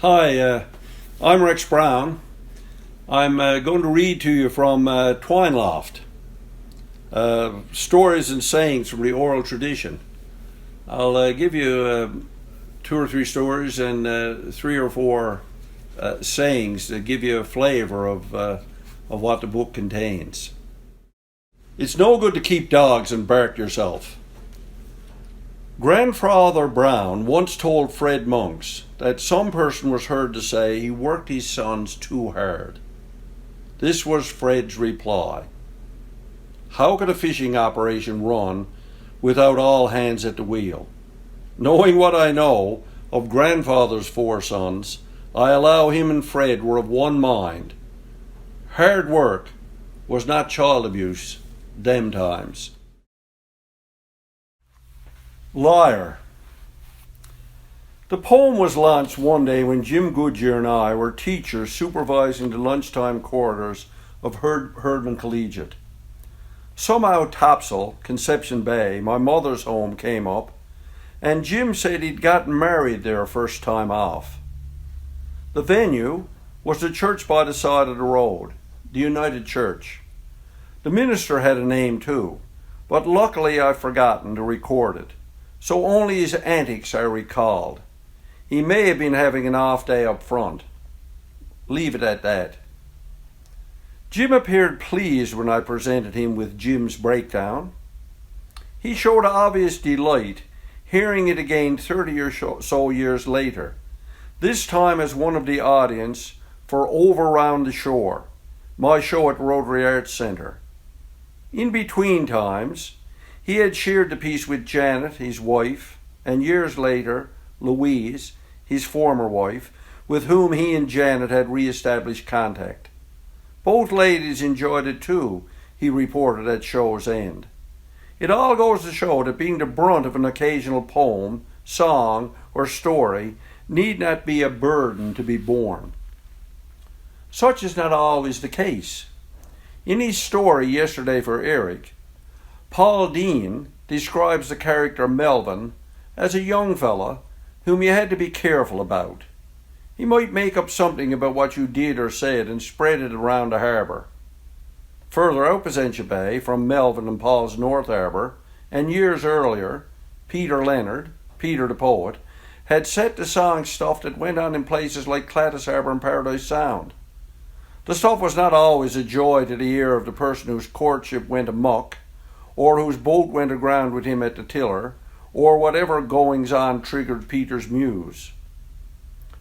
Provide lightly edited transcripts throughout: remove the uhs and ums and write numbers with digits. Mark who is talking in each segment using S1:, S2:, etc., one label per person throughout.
S1: Hi, I'm Rex Brown. I'm going to read to you from Twine Loft, stories and sayings from the oral tradition. I'll give you two or three stories and three or four sayings to give you a flavour of what the book contains. It's no good to keep dogs and bark yourself. Grandfather Brown once told Fred Monks that some person was heard to say he worked his sons too hard. This was Fred's reply. How could a fishing operation run without all hands at the wheel? Knowing what I know of grandfather's four sons, I allow him and Fred were of one mind. Hard work was not child abuse, them times. Liar. The poem was launched one day when Jim Goodyear and I were teachers supervising the lunchtime quarters of Herdman Collegiate. Somehow Topsail, Conception Bay, my mother's home, came up, and Jim said he'd gotten married there first time off. The venue was the church by the side of the road, the United Church. The minister had a name too, but luckily I've forgotten to record it, so only his antics I recalled. He may have been having an off day up front. Leave it at that. Jim appeared pleased when I presented him with Jim's breakdown. He showed obvious delight hearing it again 30 or so years later, this time as one of the audience for Over Round the Shore, my show at Rotary Arts Centre. In between times, he had shared the piece with Janet, his wife, and years later, Louise, his former wife, with whom he and Janet had re-established contact. Both ladies enjoyed it too, he reported at show's end. It all goes to show that being the brunt of an occasional poem, song, or story need not be a burden to be borne. Such is not always the case. In his story Yesterday for Eric, Paul Dean describes the character Melvin as a young fella whom you had to be careful about. He might make up something about what you did or said and spread it around the harbour. Further out Placentia Bay, from Melvin and Paul's North Harbour, and years earlier, Peter Leonard, Peter the poet, had set the song stuff that went on in places like Clattis Harbour and Paradise Sound. The stuff was not always a joy to the ear of the person whose courtship went amuck, or whose boat went aground with him at the tiller, or whatever goings-on triggered Peter's muse.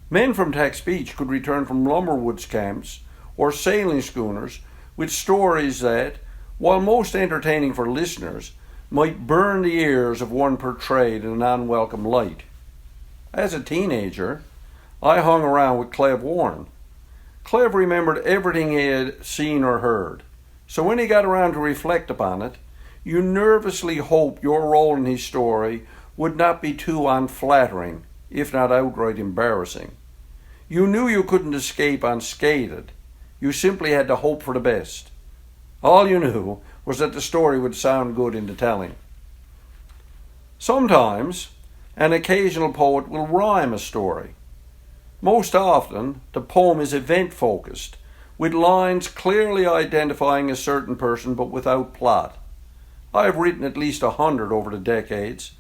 S1: Men from Tack's Beach could return from lumberwoods camps or sailing schooners with stories that, while most entertaining for listeners, might burn the ears of one portrayed in an unwelcome light. As a teenager, I hung around with Clev Warren. Clev remembered everything he had seen or heard, so when he got around to reflect upon it, you nervously hoped your role in his story would not be too unflattering, if not outright embarrassing. You knew you couldn't escape unscathed. You simply had to hope for the best. All you knew was that the story would sound good in the telling. Sometimes, an occasional poet will rhyme a story. Most often, the poem is event-focused, with lines clearly identifying a certain person but without plot. I have written at least 100 over the decades,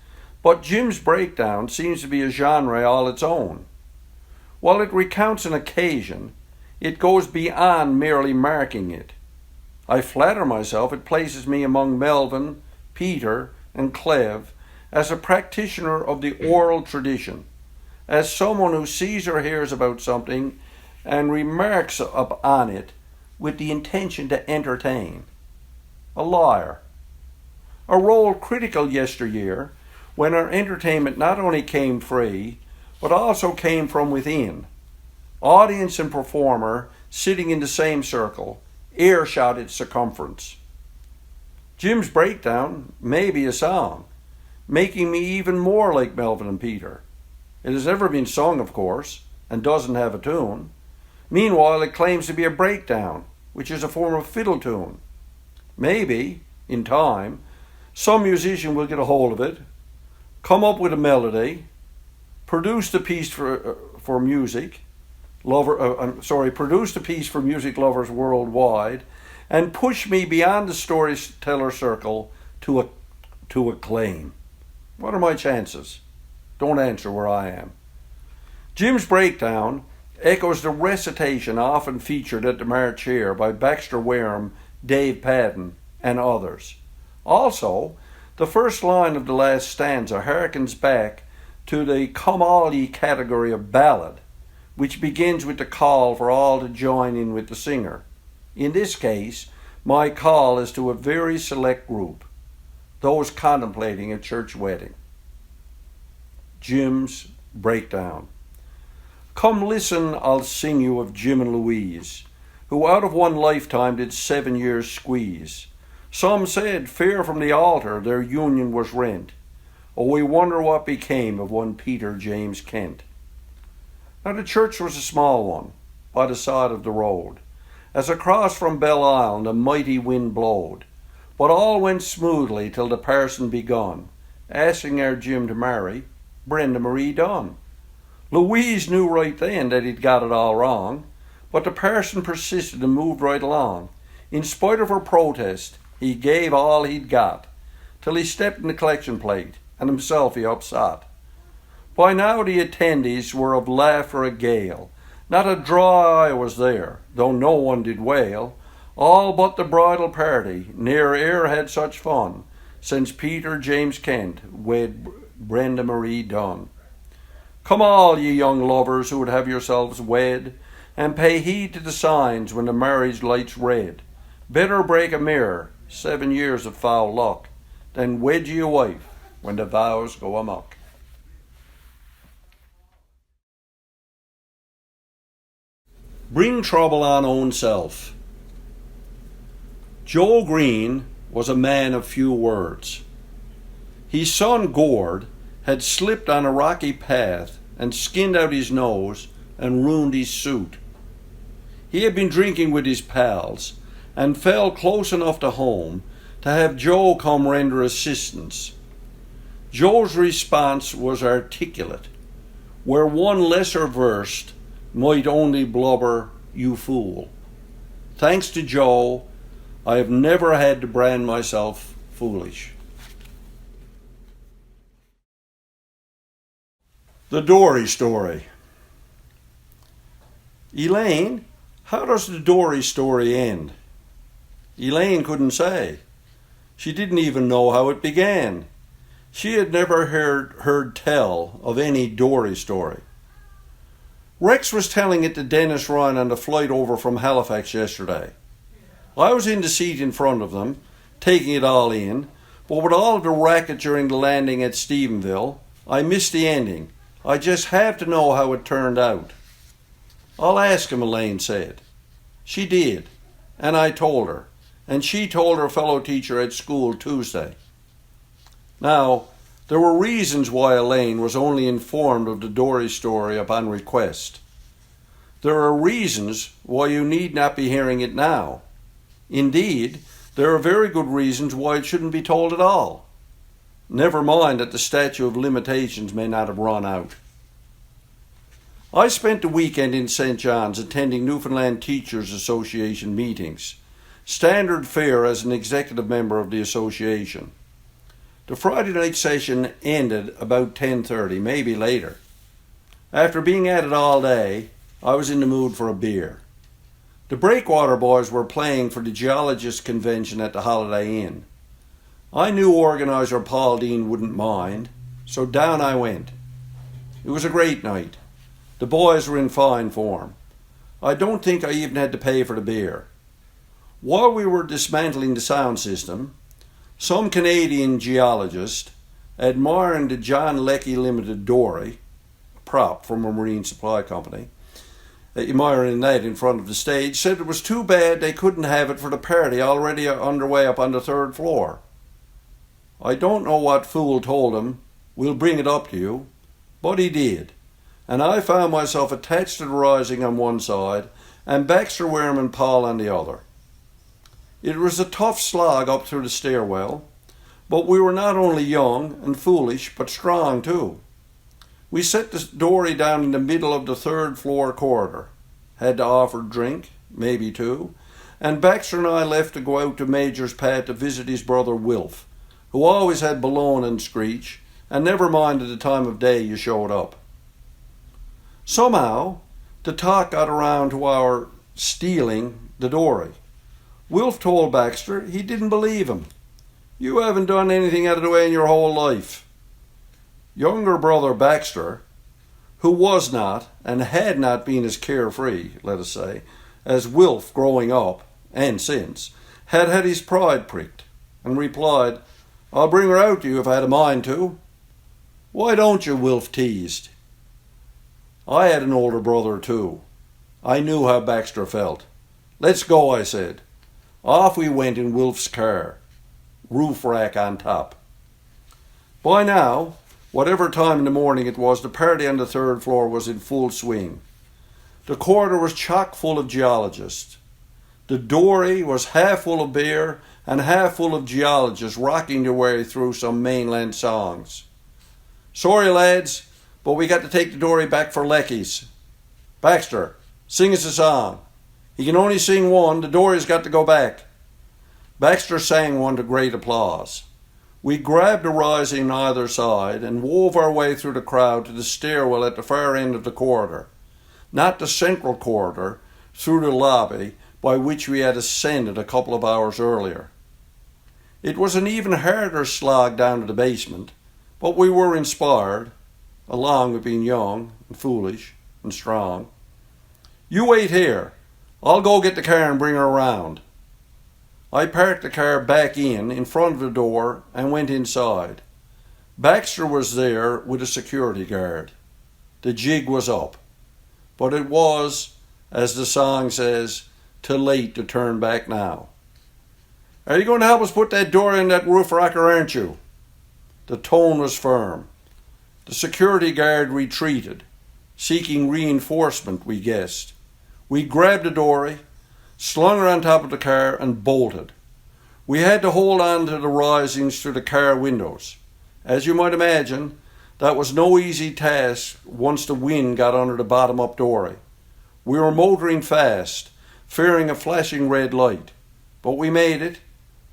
S1: but Jim's breakdown seems to be a genre all its own. While it recounts an occasion, it goes beyond merely marking it. I flatter myself it places me among Melvin, Peter, and Clev as a practitioner of the oral tradition, as someone who sees or hears about something and remarks upon it with the intention to entertain. A liar. A role critical yesteryear, when our entertainment not only came free, but also came from within. Audience and performer sitting in the same circle, earshot its circumference. Jim's breakdown may be a song, making me even more like Melvin and Peter. It has never been sung, of course, and doesn't have a tune. Meanwhile, it claims to be a breakdown, which is a form of fiddle tune. Maybe, in time, some musician will get a hold of it, come up with a melody, produce the piece for music, produced a piece for music lovers worldwide, and pushed me beyond the storyteller circle to acclaim. What are my chances? Don't answer where I am. Jim's breakdown echoes the recitation often featured at the March Hare by Baxter Wareham, Dave Padden, and others. Also, the first line of the last stanza harkens back to the come all ye category of ballad, which begins with the call for all to join in with the singer. In this case, my call is to a very select group, those contemplating a church wedding. Jim's breakdown. Come listen, I'll sing you of Jim and Louise, who out of one lifetime did 7 years squeeze. Some said, fair from the altar, their union was rent. Oh, we wonder what became of one Peter James Kent. Now the church was a small one, by the side of the road. As across from Belle Isle a mighty wind blowed. But all went smoothly till the parson begun, asking our Jim to marry Brenda Marie Dunn. Louise knew right then that he'd got it all wrong, but the parson persisted and moved right along. In spite of her protest, he gave all he'd got, till he stepped in the collection plate, and himself he upsot. By now the attendees were of laughter a gale. Not a dry eye was there, though no one did wail. All but the bridal party ne'er e'er had such fun, since Peter James Kent wed Brenda Marie Dunn. Come all ye young lovers who would have yourselves wed, and pay heed to the signs when the marriage light's red. Better break a mirror, 7 years of foul luck, than wed ye a wife when the vows go amok. Bring trouble on own self. Joe Green was a man of few words. His son Gord had slipped on a rocky path and skinned out his nose and ruined his suit. He had been drinking with his pals and fell close enough to home to have Joe come render assistance. Joe's response was articulate, where one lesser versed might only blubber, "You fool." Thanks to Joe, I have never had to brand myself foolish. The Dory Story. Elaine, how does the Dory story end? Elaine couldn't say. She didn't even know how it began. She had never heard tell of any Dory story. Rex was telling it to Dennis Ryan on the flight over from Halifax yesterday. I was in the seat in front of them, taking it all in, but with all of the racket during the landing at Stephenville, I missed the ending. I just have to know how it turned out. I'll ask him, Elaine said. She did, and I told her, and she told her fellow teacher at school Tuesday. Now, there were reasons why Elaine was only informed of the Dory story upon request. There are reasons why you need not be hearing it now. Indeed, there are very good reasons why it shouldn't be told at all. Never mind that the statute of limitations may not have run out. I spent the weekend in St. John's attending Newfoundland Teachers Association meetings, standard fare as an executive member of the association. The Friday night session ended about 10:30, maybe later. After being at it all day, I was in the mood for a beer. The Breakwater boys were playing for the Geologist Convention at the Holiday Inn. I knew organizer Paul Dean wouldn't mind, so down I went. It was a great night. The boys were in fine form. I don't think I even had to pay for the beer. While we were dismantling the sound system, some Canadian geologist, admiring the John Leckie Limited Dory, a prop from a marine supply company, admiring that in front of the stage, said it was too bad they couldn't have it for the party already underway up on the 3rd floor. I don't know what fool told him, "We'll bring it up to you," but he did, and I found myself attached to the rising on one side and Baxter Wareham and Paul on the other. It was a tough slog up through the stairwell, but we were not only young and foolish, but strong too. We set the dory down in the middle of the 3rd floor corridor. had to offer drink, maybe two, and Baxter and I left to go out to Major's Pad to visit his brother Wilf, who always had balloon and screech, and never minded the time of day you showed up. Somehow, the talk got around to our stealing the dory. Wilf told Baxter he didn't believe him. You haven't done anything out of the way in your whole life. Younger brother Baxter, who was not and had not been as carefree, let us say, as Wilf growing up, and since, had had his pride pricked, and replied, I'll bring her out to you if I had a mind to. Why don't you? Wilf teased. I had an older brother too. I knew how Baxter felt. Let's go, I said. Off we went in Wilf's car, roof rack on top. By now, whatever time in the morning it was, the party on the third floor was in full swing. The corridor was chock full of geologists. The dory was half full of beer and half full of geologists rocking their way through some mainland songs. Sorry, lads, but we got to take the dory back for Lecky's. Baxter, sing us a song. He can only sing one, the dory's got to go back. Baxter sang one to great applause. We grabbed a rising on either side and wove our way through the crowd to the stairwell at the far end of the corridor, not the central corridor, through the lobby by which we had ascended a couple of hours earlier. It was an even harder slog down to the basement, but we were inspired, along with being young and foolish and strong. You wait here. I'll go get the car and bring her around. I parked the car back in front of the door and went inside. Baxter was there with a security guard. The jig was up. But it was, as the song says, too late to turn back now. Are you going to help us put that door in that roof rocker, aren't you? The tone was firm. The security guard retreated, seeking reinforcement, we guessed. We grabbed the dory, slung her on top of the car, and bolted. We had to hold on to the risings through the car windows. As you might imagine, that was no easy task once the wind got under the bottom-up dory. We were motoring fast, fearing a flashing red light, but we made it,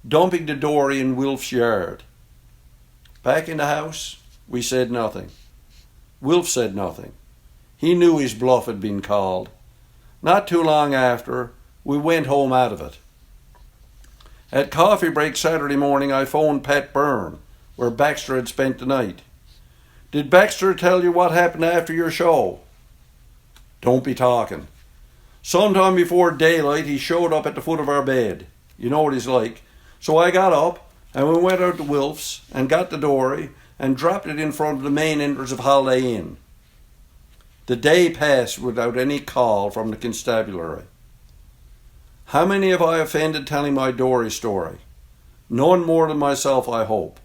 S1: dumping the dory in Wilf's yard. Back in the house, we said nothing. Wilf said nothing. He knew his bluff had been called. Not too long after, we went home out of it. At coffee break Saturday morning, I phoned Pat Byrne, where Baxter had spent the night. Did Baxter tell you what happened after your show? Don't be talking. Sometime before daylight, he showed up at the foot of our bed. You know what he's like. So I got up, and we went out to Wilf's and got the dory and dropped it in front of the main entrance of Holiday Inn. The day passed without any call from the constabulary. How many have I offended telling my dory story? None more than myself, I hope.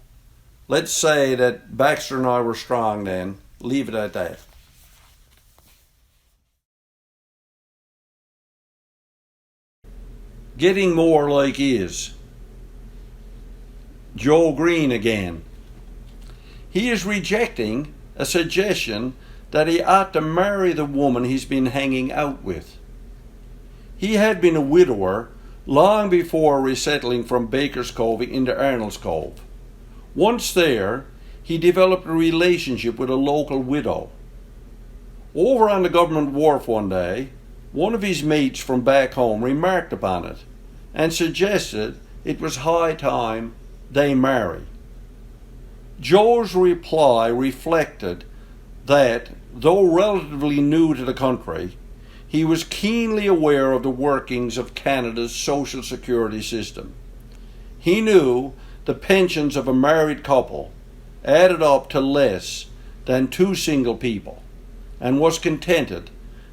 S1: Let's say that Baxter and I were strong then. Leave it at that. Getting more like is. Joe Green again. He is rejecting a suggestion that he ought to marry the woman he's been hanging out with. He had been a widower long before resettling from Baker's Cove into Arnold's Cove. Once there, he developed a relationship with a local widow. Over on the government wharf one day, one of his mates from back home remarked upon it and suggested it was high time they marry. Joe's reply reflected that, though relatively new to the country, he was keenly aware of the workings of Canada's social security system. He knew the pensions of a married couple added up to less than two single people, and was contented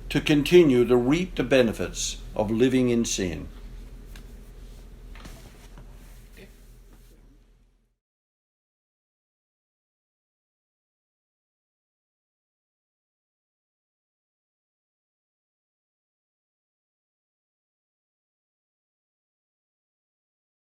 S1: to continue to reap the benefits of living in sin.